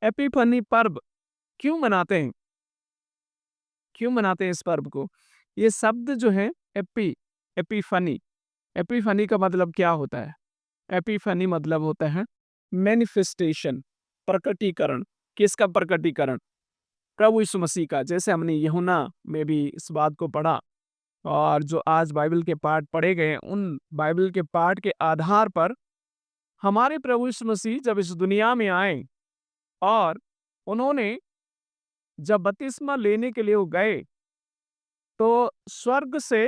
Epiphany पर्व क्यों मनाते हैं? क्यों मनाते हैं इस पर्व को? ये शब्द जो है एपिफनी, एपिफनी का मतलब क्या होता है? एपिफनी मतलब होता है मैनिफेस्टेशन, प्रकटीकरण। किसका प्रकटीकरण? प्रभु यीशु मसीह का। जैसे हमने यूहन्ना में भी इस बात को पढ़ा, और जो आज बाइबल के पाठ पढ़े गए, उन बाइबल के पाठ के आधार पर हमारे प्रभु यीशु मसीह जब इस दुनिया में आए, और उन्होंने जब बपतिस्मा लेने के लिए वो गए, तो स्वर्ग से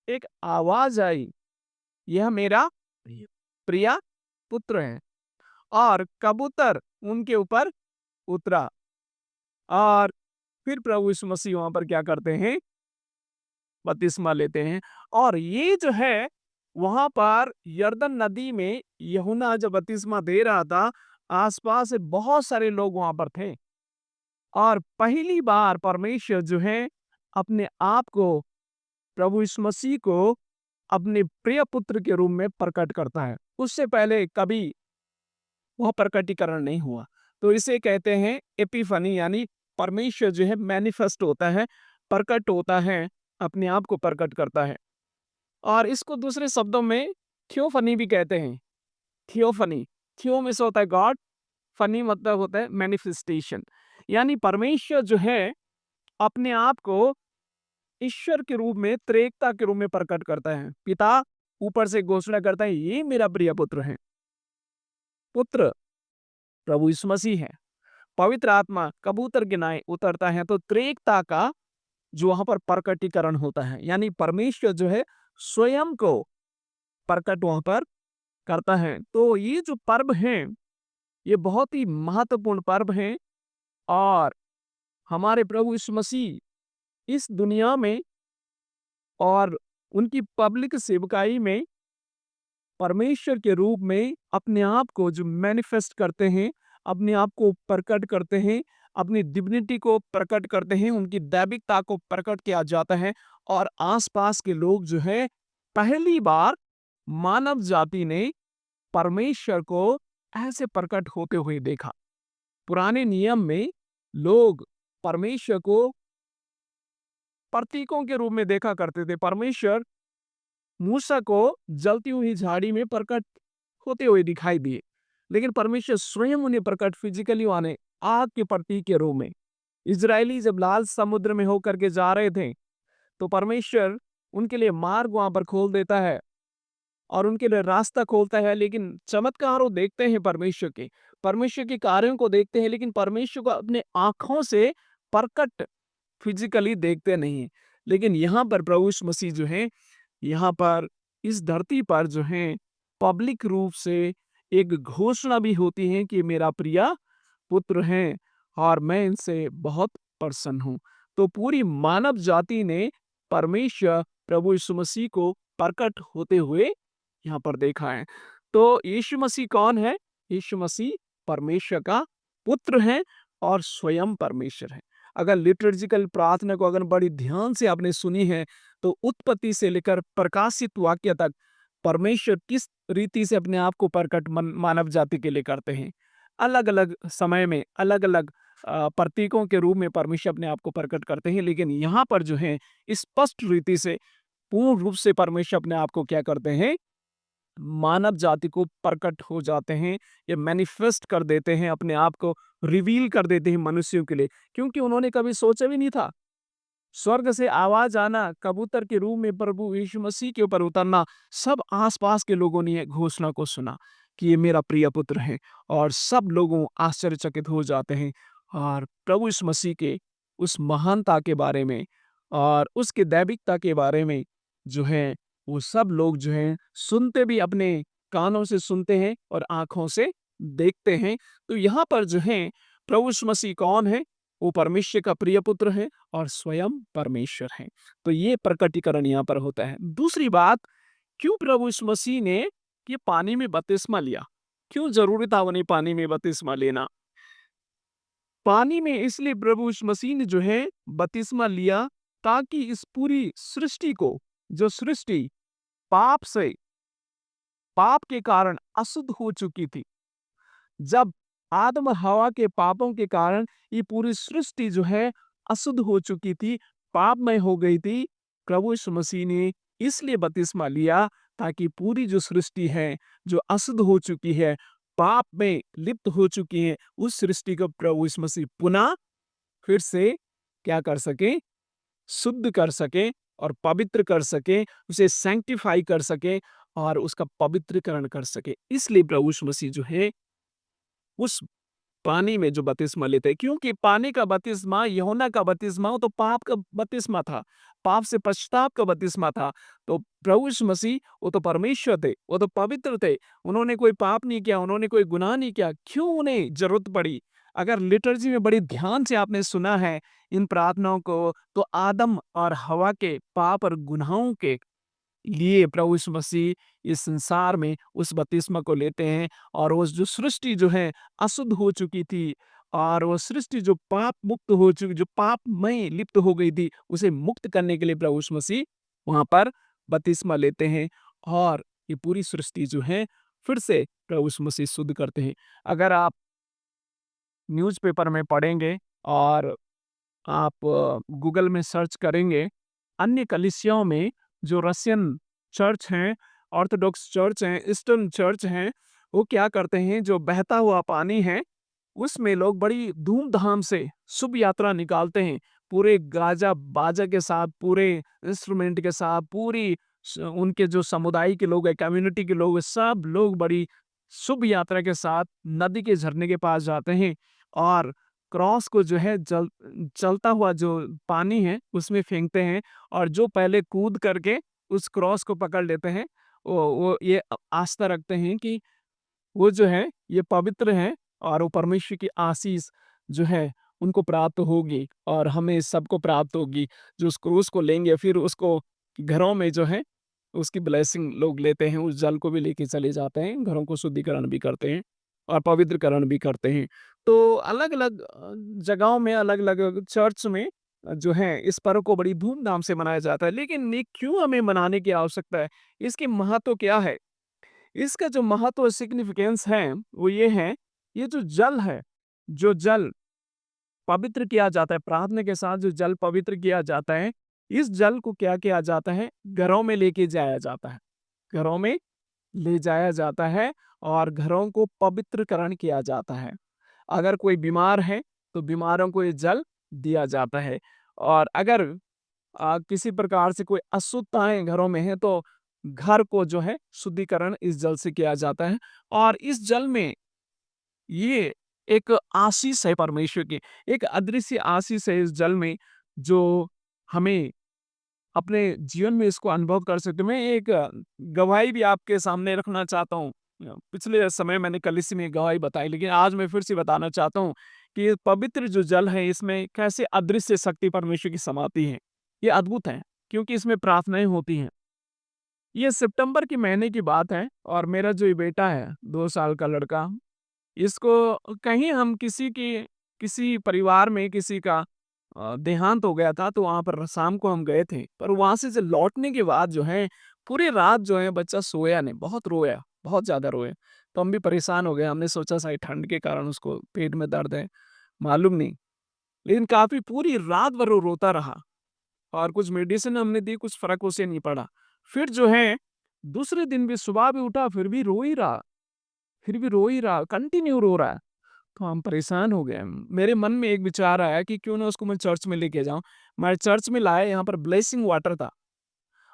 एक आवाज आई, यह मेरा प्रिय पुत्र है। और कबूतर उनके ऊपर उतरा, और फिर प्रभु यीशु मसीह वहां पर क्या करते हैं? बपतिस्मा लेते हैं। और ये जो है, वहां पर यरदन नदी में यूहन्ना जब बपतिस्मा दे रहा था, आसपास से बहुत सारे लोग वहां पर थे, और पहली बार परमेश्वर जो है अपने आप को, प्रभु यीशु मसीह को अपने प्रिय पुत्र के रूप में प्रकट करता है। उससे पहले कभी वह प्रकटीकरण नहीं हुआ। तो इसे कहते हैं एपिफनी, यानी परमेश्वर जो है मैनिफेस्ट होता है, प्रकट होता है, अपने आप को प्रकट करता है। और इसको दूसरे शब्दों में थियोफनी भी कहते हैं। थियोफनी, थियो में से होता है गॉड, फनी मतलब होता है मैनिफेस्टेशन, यानी परमेश्वर जो है अपने आप को ईश्वर के रूप में, त्रिएकता के रूप में प्रकट करता है। पिता ऊपर से घोषणा करता है, ये मेरा प्रिय पुत्र है। पुत्र प्रभु यीशु मसीह है। पवित्र आत्मा कबूतर के नाए उतरता है, तो त्रिएकता का जो वहां पर प्रकटीकरण होता है, यानी परमेश्वर जो है स्वयं को प्रकट वहां पर करता है। तो ये जो पर्व है, ये बहुत ही महत्वपूर्ण पर्व है। और हमारे प्रभु यीशु मसीह इस दुनिया में और उनकी पब्लिक सेवकाई में परमेश्वर के रूप में अपने आप को जो मैनिफेस्ट करते हैं, अपने आप को प्रकट करते हैं, अपनी डिविनिटी को प्रकट करते हैं, उनकी दैविकता को प्रकट किया जाता है। और आसपास के लोग जो है, पहली बार मानव जाति ने परमेश्वर को ऐसे प्रकट होते हुए देखा। पुराने नियम में लोग परमेश्वर को प्रतीकों के रूप में देखा करते थे। परमेश्वर मूसा को जलती हुई झाड़ी में प्रकट होते हुए दिखाई दिए, लेकिन परमेश्वर स्वयं उन्हें प्रकट फिजिकली माने आग के प्रतीक के रूप में। इजरायली जब लाल समुद्र में होकर के जा रहे थे, तो परमेश्वर उनके लिए मार्ग वहां पर खोल देता है और उनके लिए रास्ता खोलता है। लेकिन चमत्कारों देखते हैं परमेश्वर के कार्यों को देखते हैं, लेकिन परमेश्वर को अपने आंखों से प्रकट फिजिकली देखते नहीं। लेकिन यहाँ पर प्रभु यीशु मसीह जो है, यहाँ पर इस धरती पर जो है पब्लिक रूप से एक घोषणा भी होती है कि मेरा प्रिय पुत्र है और मैं इनसे बहुत प्रसन्न हूँ। तो पूरी मानव जाति ने परमेश्वर प्रभु यीशु मसीह को प्रकट होते हुए यहाँ पर देखा है। तो यीशु मसीह कौन है? यीशु मसीह परमेश्वर का पुत्र है और स्वयं परमेश्वर है। अगर लिटर्जिकल प्रार्थना को अगर बड़ी ध्यान से आपने सुनी है, तो उत्पत्ति से लेकर प्रकाशित वाक्य तक परमेश्वर किस रीति से अपने आप को प्रकट मानव जाति के लिए करते हैं। अलग अलग समय में अलग अलग प्रतीकों के रूप में परमेश्वर अपने आप को प्रकट करते हैं, लेकिन यहाँ पर जो है स्पष्ट रीति से, पूर्ण रूप से परमेश्वर अपने आप को क्या करते हैं? मानव जाति को प्रकट हो जाते हैं, ये मैनिफेस्ट कर देते हैं, अपने आप को रिवील कर देते हैं मनुष्यों के लिए, क्योंकि उन्होंने कभी सोचा भी नहीं था। स्वर्ग से आवाज आना, कबूतर के रूप में प्रभु यीशु मसीह के ऊपर उतरना, सब आसपास के लोगों ने ये घोषणा को सुना कि ये मेरा प्रिय पुत्र है, और सब लोगों आश्चर्यचकित हो जाते हैं और प्रभु यीशु मसीह के उस महानता के बारे में और उसके दैविकता के बारे में जो है, वो सब लोग जो हैं सुनते भी, अपने कानों से सुनते हैं और आंखों से देखते हैं। तो यहाँ पर जो है प्रभु यीशु मसीह कौन है? वो परमेश्वर का प्रिय पुत्र है और स्वयं परमेश्वर है। तो ये प्रकटीकरण यहाँ पर होता है। दूसरी बात, क्यों प्रभु यीशु मसीह ने ये पानी में बपतिस्मा लिया? क्यों जरूरी था उन्हें पानी में बपतिस्मा लेना? पानी में इसलिए प्रभु यीशु मसीह ने जो है बपतिस्मा लिया, ताकि इस पूरी सृष्टि को, जो सृष्टि पाप से, पाप के कारण अशुद्ध हो चुकी थी, जब आदम और हवा के पापों के कारण ये पूरी सृष्टि जो है अशुद्ध हो चुकी थी, पापमय हो गई थी। प्रभु यीशु मसीह ने इसलिए बपतिस्मा लिया ताकि पूरी जो सृष्टि है, जो अशुद्ध हो चुकी है, पाप में लिप्त हो चुकी है, उस सृष्टि को प्रभु यीशु मसीह पुनः फिर से क्या कर सके? शुद्ध कर सके और पवित्र कर सके, उसे सैंक्टिफाई कर सके और उसका पवित्रीकरण कर सके। इसलिए प्रभु यीशु मसीह जो है उस पानी में जो बपतिस्मा लेते हैं, क्योंकि पानी का बपतिस्मा, यूहन्ना का बपतिस्मा वो तो पाप का बपतिस्मा था, पाप से पश्चाताप का बपतिस्मा था। तो प्रभु यीशु मसीह वो तो परमेश्वर थे, वो तो पवित्र थे, उन्होंने कोई पाप नहीं किया, उन्होंने कोई गुनाह नहीं किया, क्यों उन्हें जरूरत पड़ी? अगर लिटर्जी में बड़ी ध्यान से आपने सुना है इन प्रार्थनाओं को, तो आदम और हवा के पाप और गुनाहों के लिए प्रभु यीशु मसीह इस संसार में उस बपतिस्मा को लेते हैं और वो जो सृष्टि जो है अशुद्ध हो चुकी थी और वो सृष्टि जो पाप मुक्त हो चुकी, जो पाप में लिप्त हो गई थी, उसे मुक्त करने के लिए प्रभु यीशु मसीह वहां पर बपतिस्मा लेते हैं और ये पूरी सृष्टि जो है फिर से प्रभु यीशु मसीह शुद्ध करते हैं। अगर आप न्यूज़पेपर में पढ़ेंगे और आप गूगल में सर्च करेंगे, अन्य कलीसियाओं में जो रशियन चर्च हैं, ऑर्थोडॉक्स चर्च हैं, ईस्टर्न चर्च हैं, वो क्या करते हैं, जो बहता हुआ पानी है, उसमें लोग बड़ी धूम-धाम से शुभ यात्रा निकालते हैं। पूरे गाजा-बाजा के साथ, पूरे इंस्ट्रूमेंट के साथ, पूरी उनके जो समुदाय के लोग हैं, कम्युनिटी के लोग हैं, सब लोग बड़ी शुभ यात्रा के साथ नदी के झरने के पास जाते हैं और क्रॉस को जो है चलता हुआ जो पानी है उसमें फेंकते हैं और जो पहले कूद करके उस क्रॉस को पकड़ लेते हैं, वो ये आस्था रखते हैं कि वो जो है ये पवित्र हैं और वो परमेश्वर की आशीष जो है उनको प्राप्त होगी और हमें सबको प्राप्त होगी। जो उस क्रूस को लेंगे फिर उसको घरों में जो है उसकी ब्लेसिंग लोग लेते हैं, उस जल को भी लेके चले जाते हैं, घरों को शुद्धिकरण भी करते हैं और पवित्रकरण भी करते हैं। तो अलग-अलग जगहों में, अलग-अलग चर्च में जो है इस पर्व को बड़ी धूमधाम से मनाया जाता है। लेकिन ये क्यों हमें मनाने की आवश्यकता है? इसकी महत्व क्या है? इसका जो महत्व सिग्निफिकेंस है वो ये है, ये जो जल है, जो जल पवित्र किया जाता है, प्रार्थना के साथ जो जल पवित्र किया जाता है, इस जल को क्या किया जाता है, घरों में लेके जाया जाता है। घरों में ले जाया जाता है और घरों को पवित्रकरण किया जाता है। अगर कोई बीमार है तो बीमारों को ये जल दिया जाता है और अगर किसी प्रकार से कोई अशुद्धताएँ घरों में हैं तो घर को जो है शुद्धिकरण इस जल से किया जाता है और इस जल में ये एक आशीष है परमेश्वर की, एक अदृश्य आशीष है इस जल में जो हमें अपने जीवन में इसको अनुभव कर सकते हैं। मैं एक गवाही भी आपके सामने रखना चाहता हूँ। पिछले समय मैंने कलीसिया में गवाही बताई लेकिन आज मैं फिर से बताना चाहता हूँ कि ये पवित्र जो जल है इसमें कैसे अदृश्य शक्ति परमेश्वर की समाती है। ये अद्भुत है क्योंकि इसमें प्रार्थनाएँ होती हैं। ये सितंबर के महीने की बात है और मेरा जो ये बेटा है 2 साल का लड़का, इसको कहीं हम किसी परिवार में किसी का देहांत हो गया था तो वहाँ पर शाम को हम गए थे। पर वहाँ से लौटने के बाद जो है पूरी रात जो है बच्चा सोया नहीं, बहुत रोया, बहुत ज़्यादा रोया। तो हम भी परेशान हो गए, हमने सोचा शायद ठंड के कारण उसको पेट में दर्द है, मालूम नहीं। लेकिन काफ़ी पूरी रात भर वो रोता रहा और कुछ मेडिसिन हमने दी, कुछ फ़र्क उसे नहीं पड़ा। फिर जो है दूसरे दिन भी सुबह भी उठा फिर भी रो ही रहा, फिर भी रो ही रहा, कंटिन्यू रो रहा है। तो हम परेशान हो गए। मेरे मन में एक विचार आया कि क्यों ना उसको मैं चर्च में लेके जाऊँ। मैं चर्च में लाया, यहाँ पर ब्लेसिंग वाटर था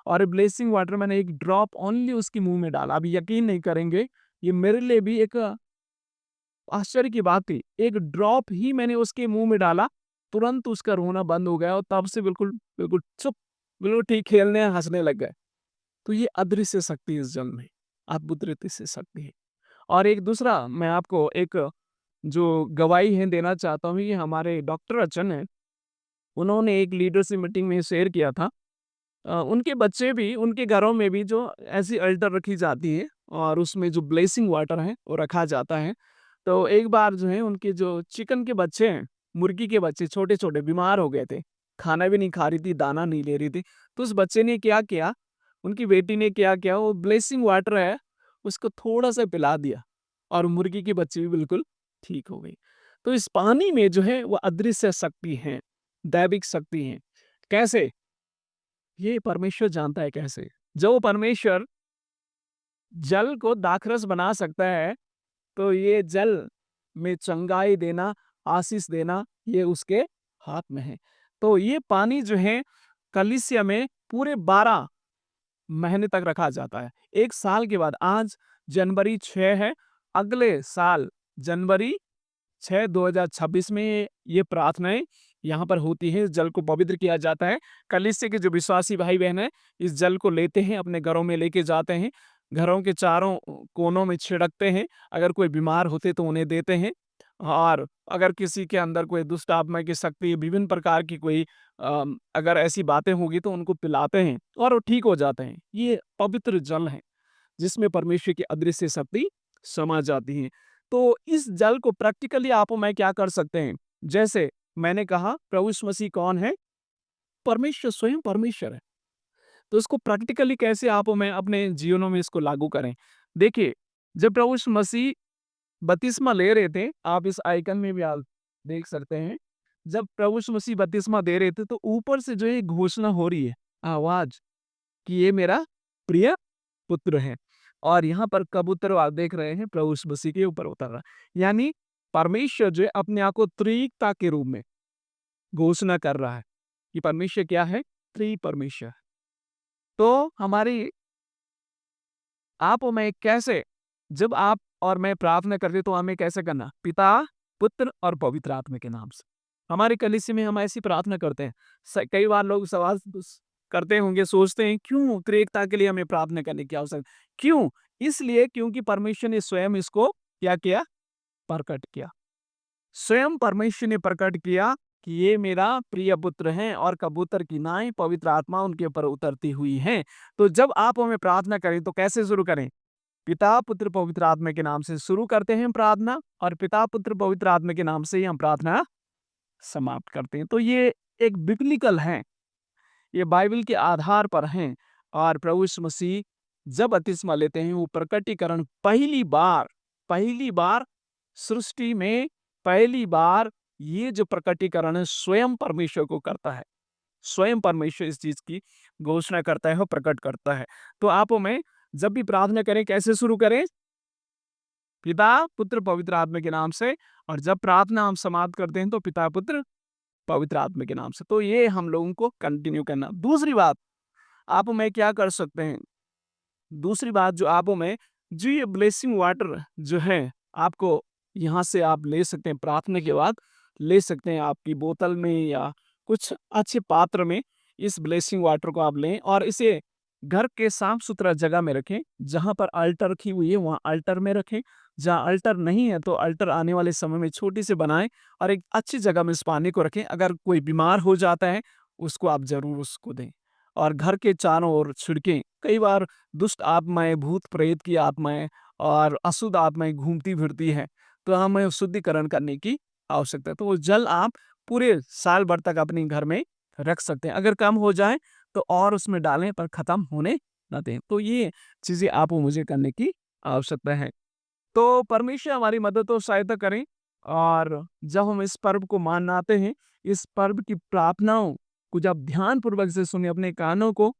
और ब्लेसिंग वाटर मैंने एक ड्रॉप ओनली उसके मुँह में डाला। आप यकीन नहीं करेंगे, ये मेरे लिए भी एक आश्चर्य की बात थी। एक ड्रॉप ही मैंने उसके मुँह में डाला, तुरंत उसका रोना बंद हो गया और तब से बिल्कुल बिल्कुल चुप, बिल्कुल ठीक खेलने हँसने लग गए। तो ये अदृश्य शक्ति इस जल में, अद्भुत रीति से शक्ति है। और एक दूसरा मैं आपको एक जो गवाही है देना चाहता हूँ, ये हमारे डॉक्टर अचन हैं, उन्होंने एक लीडरशिप मीटिंग में शेयर किया था। उनके बच्चे भी, उनके घरों में भी जो ऐसी अल्टर रखी जाती है और उसमें जो ब्लेसिंग वाटर है वो रखा जाता है। तो एक बार जो है उनके जो चिकन के बच्चे हैं, मुर्गी के बच्चे छोटे-छोटे बीमार हो गए थे। खाना भी नहीं खा रही थी, दाना नहीं ले रही थी। तो उस बच्चे ने क्या किया, उनकी बेटी ने क्या किया, वो ब्लेसिंग वाटर है, उसको थोड़ा-सा पिला दिया और मुर्गी के बच्चे भी बिल्कुल ठीक हो गई। तो इस पानी में जो है वो अदृश्य शक्ति है, दैविक शक्ति है। कैसे? ये परमेश्वर जानता है कैसे। जो परमेश्वर जल को दाखरस बना सकता है, तो ये जल में चंगाई देना, आशीष देना, ये उसके हाथ में है। तो ये पानी जो है कलीसिया में पूरे 12 महीने तक रखा जाता है। 1 साल के बाद, आज जनवरी 6 है, अगले साल जनवरी 6 2026 में ये प्रार्थनाएँ यहाँ पर होती हैं, इस जल को पवित्र किया जाता है। कलीसिया के जो विश्वासी भाई-बहन हैं, इस जल को लेते हैं, अपने घरों में लेके जाते हैं, घरों के चारों कोनों में छिड़कते हैं, अगर कोई बीमार होते तो उन्हें देते हैं और अगर किसी के अंदर कोई दुष्ट आत्मा की शक्ति, विभिन्न प्रकार की कोई अगर ऐसी बातें होंगी तो उनको पिलाते हैं और वो ठीक हो जाते हैं। ये पवित्र जल है। जिसमें परमेश्वर की अदृश्य शक्ति समा जाती है। तो इस जल को प्रैक्टिकली आप और मैं क्या कर सकते हैं? जैसे मैंने कहा प्रभु यीशु मसीह कौन है? परमेश्वर, स्वयं परमेश्वर है। तो इसको प्रैक्टिकली कैसे आप और मैं अपने जीवनों में इसको लागू करें? देखिए, जब प्रभु यीशु मसीह बपतिस्मा ले रहे थे, आप इस आइकन में भी आप देख सकते हैं। जब प्रभु यीशु मसीह बपतिस्मा दे रहे थे तो ऊपर से जो है घोषणा हो रही है, आवाज़ कि ये मेरा प्रिय पुत्र है। और यहाँ पर कबूतर आप देख रहे हैं प्रभु यीशु मसीह के ऊपर उतर रहा है। यानी परमेश्वर जो है अपने आप को त्रिएकता के रूप में घोषणा कर रहा है कि परमेश्वर क्या है? परमेश्वर। तो हमारी आप और मैं कैसे, जब आप और मैं प्रार्थना करते हैं तो हमें कैसे करना? पिता, पुत्र और पवित्र आत्मा के नाम से। हमारे कलीसिया में हम ऐसी प्रार्थना करते हैं। कई बार लोग सवाल करते होंगे, सोचते हैं क्यों त्रिएकता के लिए हमें प्रार्थना करने की आवश्यकता? क्यों? इसलिए क्योंकि परमेश्वर ने स्वयं इसको क्या किया? प्रकट किया। स्वयं परमेश्वर ने प्रकट किया कि ये मेरा प्रिय पुत्र है और कबूतर की नाई पवित्र आत्मा उनके ऊपर उतरती हुई है। तो जब आप हमें प्रार्थना करें तो कैसे शुरू करें? पिता, पुत्र, पवित्र आत्मा के नाम से शुरू करते हैं प्रार्थना और पिता, पुत्र, पवित्र आत्मा के नाम से ही हम प्रार्थना समाप्त करते हैं। तो ये एक बिब्लिकल है, ये बाइबल के आधार पर हैं और प्रभु यीशु मसीह जब बपतिस्मा लेते हैं वो प्रकटीकरण पहली बार सृष्टि में पहली बार ये जो प्रकटीकरण है स्वयं परमेश्वर को करता है। स्वयं परमेश्वर इस चीज की घोषणा करता है और प्रकट करता है। तो आप और मैं जब भी प्रार्थना करें कैसे शुरू करें? पिता, पुत्र, पवित्र आत्मा के नाम से। और जब प्रार्थना हम समाप्त करते हैं तो पिता, पुत्र, पवित्र आत्मा के नाम से। तो ये हम लोगों को कंटिन्यू करना। दूसरी बात, आप और मैं क्या कर सकते हैं? दूसरी बात जो आप और मैं, जो ये ब्लेसिंग वाटर जो है, आपको यहाँ से आप ले सकते हैं, प्रार्थना के बाद ले सकते हैं, आपकी बोतल में या कुछ अच्छे पात्र में इस ब्लेसिंग वाटर को आप लें और इसे घर के साफ-सुथरा जगह में रखें। जहाँ पर अल्टर रखी हुई है, वहाँ अल्टर में रखें। जहाँ अल्टर नहीं है, तो अल्टर आने वाले समय में छोटी सी बनाएँ और एक अच्छी जगह में इस पानी को रखें। अगर कोई बीमार हो जाता है, उसको आप ज़रूर उसको दें और घर के चारों ओर छिड़कें। कई बार दुष्ट आत्माएँ, भूत-प्रेत की आत्माएँ और अशुद्ध आत्माएँ घूमती-फिरती हैं, तो हमें शुद्धिकरण करने की आवश्यकता है। तो वो जल आप पूरे साल भर तक अपने घर में रख सकते हैं। अगर कम हो जाए तो और उसमें डालें पर ख़त्म होने ना दें। तो ये चीज़ें आपको मुझे करने की आवश्यकता है। तो परमेश्वर हमारी मदद और सहायता करें और जब हम इस पर्व को मनाते हैं, इस पर्व की प्रार्थनाओं को जब ध्यानपूर्वक से सुनें, अपने कानों को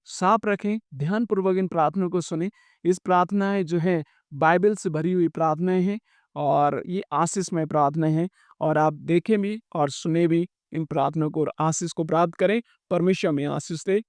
साफ रखें, ध्यानपूर्वक इन प्रार्थनाओं को सुनें। इस प्रार्थनाएँ जो हैं बाइबल से भरी हुई प्रार्थनाएँ हैं और ये आशीषमय प्रार्थनाएँ हैं और आप देखें भी और सुने भी इन प्रार्थनाओं को और आशीष को प्राप्त करें। परमेश्वर हमें आशीष दे।